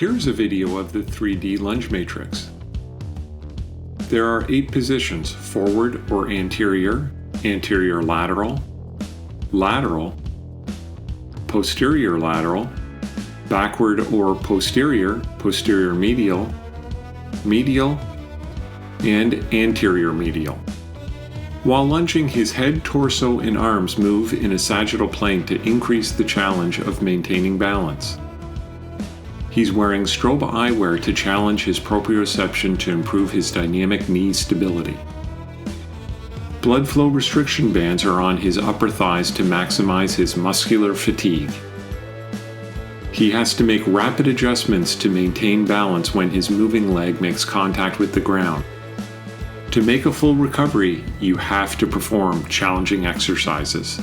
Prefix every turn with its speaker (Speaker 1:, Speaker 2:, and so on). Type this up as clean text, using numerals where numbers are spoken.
Speaker 1: Here's a video of the 3D lunge matrix. There are 8 positions: forward or anterior, anterior lateral, lateral, posterior lateral, backward or posterior, posterior medial, medial, and anterior medial. While lunging, his head, torso, and arms move in a sagittal plane to increase the challenge of maintaining balance. He's wearing strobe eyewear to challenge his proprioception to improve his dynamic knee stability. Blood flow restriction bands are on his upper thighs to maximize his muscular fatigue. He has to make rapid adjustments to maintain balance when his moving leg makes contact with the ground. To make a full recovery, you have to perform challenging exercises.